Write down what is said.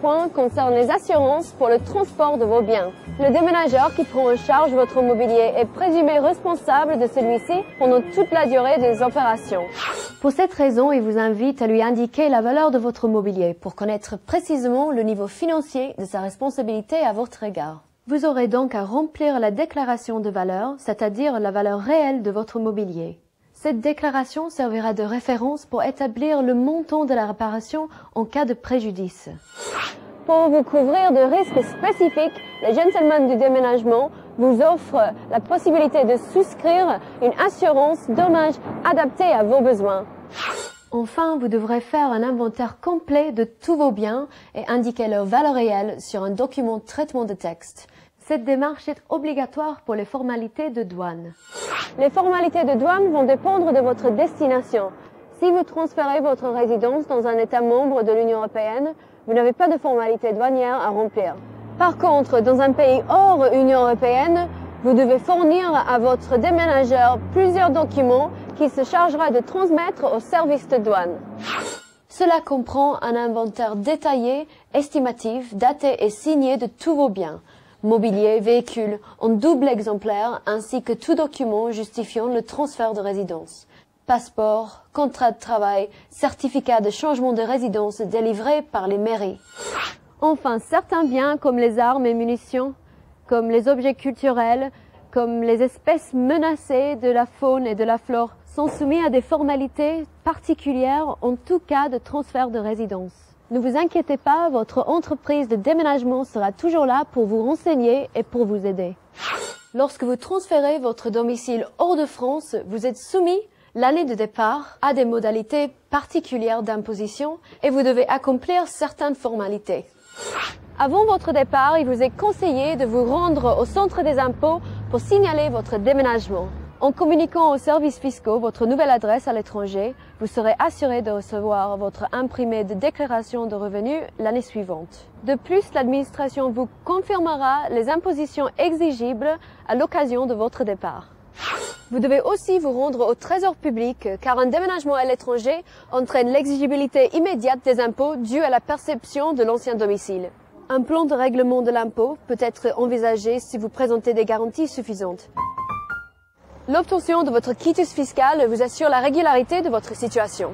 point concerne les assurances pour le transport de vos biens. Le déménageur qui prend en charge votre mobilier est présumé responsable de celui-ci pendant toute la durée des opérations. Pour cette raison, il vous invite à lui indiquer la valeur de votre mobilier pour connaître précisément le niveau financier de sa responsabilité à votre égard. Vous aurez donc à remplir la déclaration de valeur, c'est-à-dire la valeur réelle de votre mobilier. Cette déclaration servira de référence pour établir le montant de la réparation en cas de préjudice. Pour vous couvrir de risques spécifiques, les gentlemen du déménagement vous offrent la possibilité de souscrire une assurance dommages adaptée à vos besoins. Enfin, vous devrez faire un inventaire complet de tous vos biens et indiquer leur valeur réelle sur un document de traitement de texte. Cette démarche est obligatoire pour les formalités de douane. Les formalités de douane vont dépendre de votre destination. Si vous transférez votre résidence dans un État membre de l'Union européenne, vous n'avez pas de formalités douanières à remplir. Par contre, dans un pays hors Union européenne, vous devez fournir à votre déménageur plusieurs documents qu'il se chargera de transmettre au service de douane. Cela comprend un inventaire détaillé, estimatif, daté et signé de tous vos biens, mobilier, véhicules, en double exemplaire, ainsi que tout document justifiant le transfert de résidence. Passeport, contrat de travail, certificat de changement de résidence délivré par les mairies. Enfin, certains biens comme les armes et munitions, comme les objets culturels, comme les espèces menacées de la faune et de la flore, sont soumis à des formalités particulières en tout cas de transfert de résidence. Ne vous inquiétez pas, votre entreprise de déménagement sera toujours là pour vous renseigner et pour vous aider. Lorsque vous transférez votre domicile hors de France, vous êtes soumis l'année de départ a des modalités particulières d'imposition et vous devez accomplir certaines formalités. Avant votre départ, il vous est conseillé de vous rendre au centre des impôts pour signaler votre déménagement. En communiquant aux services fiscaux votre nouvelle adresse à l'étranger, vous serez assuré de recevoir votre imprimé de déclaration de revenus l'année suivante. De plus, l'administration vous confirmera les impositions exigibles à l'occasion de votre départ. Vous devez aussi vous rendre au trésor public car un déménagement à l'étranger entraîne l'exigibilité immédiate des impôts dus à la perception de l'ancien domicile. Un plan de règlement de l'impôt peut être envisagé si vous présentez des garanties suffisantes. L'obtention de votre quitus fiscal vous assure la régularité de votre situation.